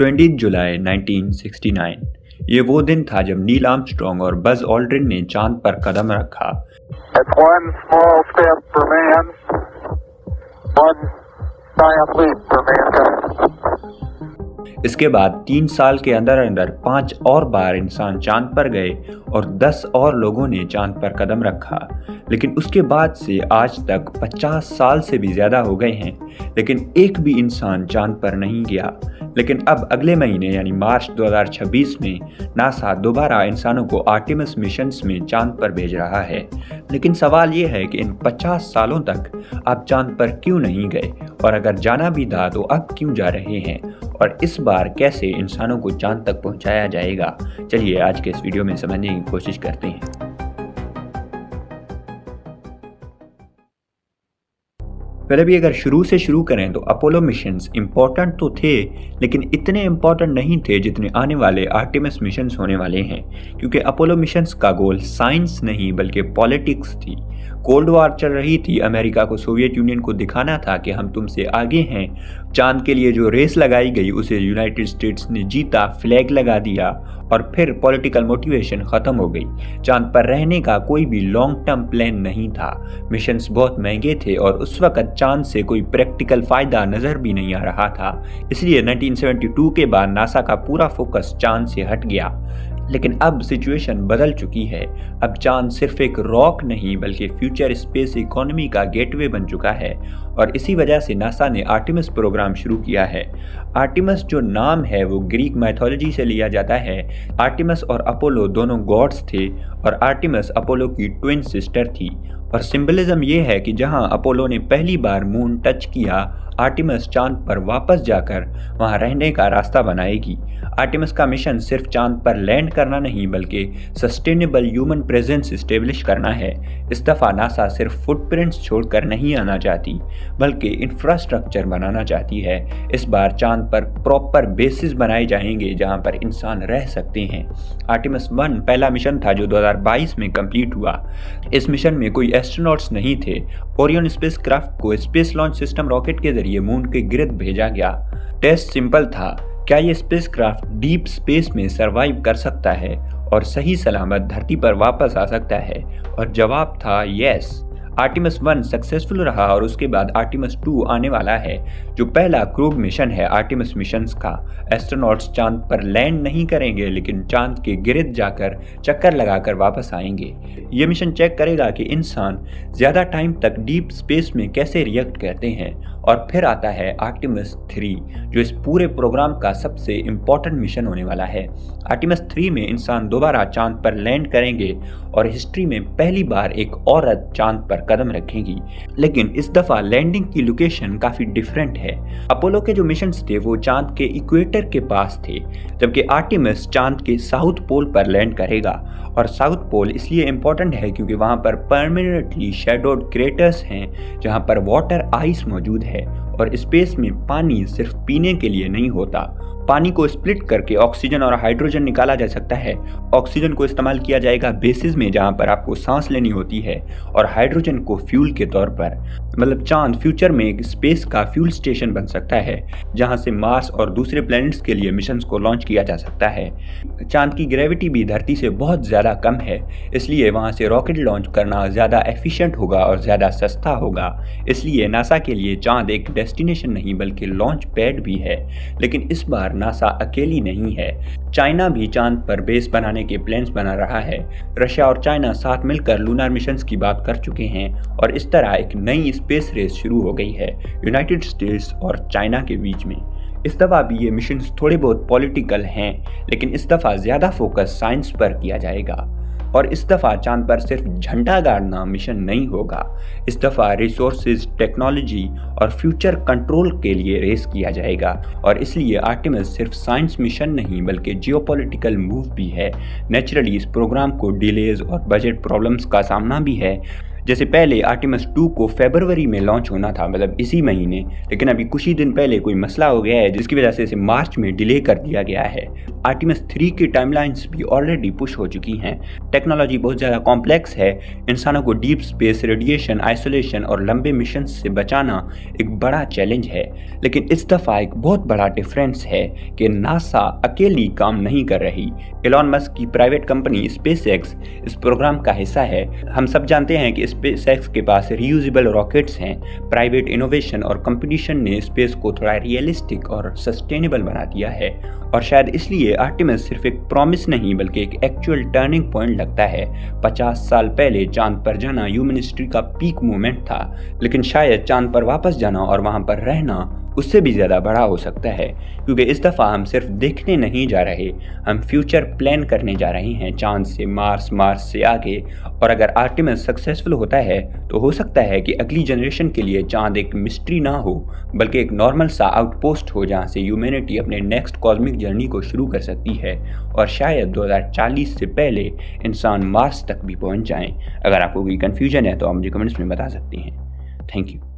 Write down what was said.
20 जुलाई 1969 ये वो दिन था जब नील आर्मस्ट्रॉन्ग और बज ऑल्ड्रिन ने चांद पर कदम रखा। It's one small step for man, one giant leap for mankind. इसके बाद 3 साल के अंदर अंदर 5 और बार इंसान चांद पर गए और 10 और लोगों ने चांद पर कदम रखा। लेकिन उसके बाद से आज तक 50 साल से भी ज़्यादा हो गए हैं, लेकिन एक भी इंसान चांद पर नहीं गया। लेकिन अब अगले महीने यानी मार्च 2026 में नासा दोबारा इंसानों को आर्टेमिस मिशंस में चांद पर भेज रहा है। लेकिन सवाल ये है कि इन 50 सालों तक आप चांद पर क्यों नहीं गए, और अगर जाना भी था तो अब क्यों जा रहे हैं, और इस बार कैसे इंसानों को चांद तक पहुंचाया जाएगा। चलिए आज के इस वीडियो में समझने की कोशिश करते हैं। पहले भी अगर शुरू से शुरू करें तो अपोलो मिशंस इम्पोर्टेंट तो थे, लेकिन इतने इम्पोर्टेंट नहीं थे जितने आने वाले आर्टेमिस मिशंस होने वाले हैं, क्योंकि अपोलो मिशंस का गोल साइंस नहीं बल्कि पॉलिटिक्स थी। कोल्ड वॉर चल रही थी, अमेरिका को सोवियत यूनियन को दिखाना था कि हम तुमसे आगे हैं। चांद के लिए जो रेस लगाई गई उसे यूनाइटेड स्टेट्स ने जीता, फ्लैग लगा दिया और फिर पॉलिटिकल मोटिवेशन खत्म हो गई। चांद पर रहने का कोई भी लॉन्ग टर्म प्लान नहीं था। मिशंस बहुत महंगे थे और उस वक्त चांद से कोई प्रैक्टिकल फायदा नजर भी नहीं आ रहा था। इसलिए 1972 के बाद नासा का पूरा फोकस चांद से हट गया। लेकिन अब सिचुएशन बदल चुकी है। अब चांद सिर्फ एक रॉक नहीं बल्कि फ्यूचर स्पेस इकोनॉमी का गेटवे बन चुका है, और इसी वजह से नासा ने आर्टेमिस प्रोग्राम शुरू किया है। आर्टेमिस जो नाम है वो ग्रीक माइथोलॉजी से लिया जाता है। आर्टेमिस और अपोलो दोनों गॉड्स थे और आर्टेमिस अपोलो की ट्विन सिस्टर थी। और सिंबलिज्म ये है कि जहां अपोलो ने पहली बार मून टच किया, आर्टेमिस चांद पर वापस जाकर वहां रहने का रास्ता बनाएगी। आर्टेमिस का मिशन सिर्फ चांद पर लैंड करना नहीं बल्कि सस्टेनेबल ह्यूमन प्रेजेंस एस्टेब्लिश करना है। इस दफ़ा नासा सिर्फ फुटप्रिंट्स छोड़कर नहीं आना चाहती बल्कि इंफ्रास्ट्रक्चर बनाना चाहती है। इस बार चांद पर प्रॉपर बेसिस बनाए जाएंगे जहां पर इंसान रह सकते हैं। आर्टेमिस 1 पहला मिशन था जो 2022 में कंप्लीट हुआ। इस मिशन में कोई एस्ट्रोनॉट्स नहीं थे। ओरियन स्पेसक्राफ्ट को स्पेस लॉन्च सिस्टम रॉकेट के जरिए मून के गिर्द भेजा गया। टेस्ट सिंपल था, क्या ये स्पेसक्राफ्ट डीप स्पेस में सरवाइव कर सकता है और सही सलामत धरती पर वापस आ सकता है, और जवाब था यस। आर्टेमिस 1 सक्सेसफुल रहा और उसके बाद आर्टेमिस 2 आने वाला है, जो पहला क्रूग मिशन है आर्टेमिस मिशंस का। एस्ट्रोनॉट्स चांद पर लैंड नहीं करेंगे लेकिन चांद के गिर्द जाकर चक्कर लगाकर वापस आएंगे। ये मिशन चेक करेगा कि इंसान ज़्यादा टाइम तक डीप स्पेस में कैसे रिएक्ट करते हैं। और फिर आता है आर्टेमिस 3, जो इस पूरे प्रोग्राम का सबसे इम्पोर्टेंट मिशन होने वाला है। आर्टेमिस 3 में इंसान दोबारा चांद पर लैंड करेंगे और हिस्ट्री में पहली बार एक औरत चांद पर कदम रखेगी। लेकिन इस दफ़ा लैंडिंग की लोकेशन काफ़ी डिफरेंट है। अपोलो के जो मिशंस थे वो चांद के इक्वेटर के पास थे, जबकि आर्टेमिस चांद के साउथ पोल पर लैंड करेगा। और साउथ पोल इसलिए इम्पोर्टेंट है क्योंकि वहाँ पर परमानेंटली शैडोड क्रेटर्स हैं जहाँ पर वाटर आइस मौजूद है, और स्पेस में पानी सिर्फ पीने के लिए नहीं होता। पानी को स्प्लिट करके ऑक्सीजन और हाइड्रोजन निकाला जा सकता है। ऑक्सीजन को इस्तेमाल किया जाएगा बेसिस में जहां पर आपको सांस लेनी होती है, और हाइड्रोजन को फ्यूल के तौर पर। मतलब चांद फ्यूचर में एक स्पेस का फ्यूल स्टेशन बन सकता है जहां से मार्स और दूसरे प्लैनेट्स के लिए मिशंस को लॉन्च किया जा सकता है। चांद की ग्रेविटी भी धरती से बहुत ज़्यादा कम है, इसलिए वहां से रॉकेट लॉन्च करना ज़्यादा एफिशिएंट होगा और ज़्यादा सस्ता होगा। इसलिए नासा के लिए चांद एक डेस्टिनेशन नहीं बल्कि लॉन्च पैड भी है। लेकिन इस बार नासा अकेली नहीं है। चाइना भी चांद पर बेस बनाने के प्लान्स बना रहा है। रशिया और चाइना साथ मिलकर लूनर मिशंस की बात कर चुके हैं, और इस तरह एक नई स्पेस रेस शुरू हो गई है यूनाइटेड स्टेट्स और चाइना के बीच में। इस दफ़ा भी ये मिशंस थोड़े बहुत पॉलिटिकल हैं, लेकिन इस दफ़ा ज़्यादा फोकस साइंस पर किया जाएगा। और इस दफ़ा चांद पर सिर्फ झंडा गाड़ना मिशन नहीं होगा। इस दफ़ा रिसोर्सेज, टेक्नोलॉजी और फ्यूचर कंट्रोल के लिए रेस किया जाएगा। और इसलिए आर्टेमिस सिर्फ साइंस मिशन नहीं बल्कि जियोपॉलिटिकल मूव भी है। नेचुरली इस प्रोग्राम को डिलेज और बजट प्रॉब्लम्स का सामना भी है। जैसे पहले आर्टेमिस 2 को फरवरी में लॉन्च होना था, मतलब इसी महीने, लेकिन अभी कुछ ही दिन पहले कोई मसला हो गया है जिसकी वजह से इसे मार्च में डिले कर दिया गया है। आर्टिमिस 3 की टाइमलाइंस भी ऑलरेडी पुश हो चुकी हैं। टेक्नोलॉजी बहुत ज़्यादा कॉम्प्लेक्स है। इंसानों को डीप स्पेस, रेडिएशन, आइसोलेशन और लंबे मिशन से बचाना एक बड़ा चैलेंज है। लेकिन इस दफ़ा एक बहुत बड़ा डिफरेंस है कि नासा अकेली काम नहीं कर रही। एलॉन मस्क की प्राइवेट कंपनी स्पेसएक्स इस प्रोग्राम का हिस्सा है। हम सब जानते हैं कि स्पेसएक्स के पास रियूजेबल रॉकेट्स हैं। प्राइवेट इनोवेशन और कंपटीशन ने स्पेस को थोड़ा रियलिस्टिक और सस्टेनेबल बना दिया है, और शायद इसलिए आर्टिमिस सिर्फ एक प्रॉमिस नहीं बल्कि एक एक्चुअल टर्निंग पॉइंट लगता है। 50 साल पहले चांद पर जाना ह्यूमन हिस्ट्री का पीक मोमेंट था, लेकिन शायद चांद पर वापस जाना और वहां पर रहना उससे भी ज़्यादा बड़ा हो सकता है, क्योंकि इस दफ़ा हम सिर्फ देखने नहीं जा रहे, हम फ्यूचर प्लान करने जा रहे हैं। चांद से मार्स, मार्स से आगे। और अगर आर्टिमिस सक्सेसफुल होता है तो हो सकता है कि अगली जनरेशन के लिए चांद एक मिस्ट्री ना हो बल्कि एक नॉर्मल सा आउटपोस्ट हो जहाँ से ह्यूमैनिटी अपने नेक्स्ट कॉस्मिक जर्नी को शुरू कर सकती है, और शायद 2040 से पहले इंसान मार्स तक भी पहुँच जाएँ। अगर आपको कोई कन्फ्यूजन है तो आप मुझे कमेंट्स में बता सकती हैं। Thank you.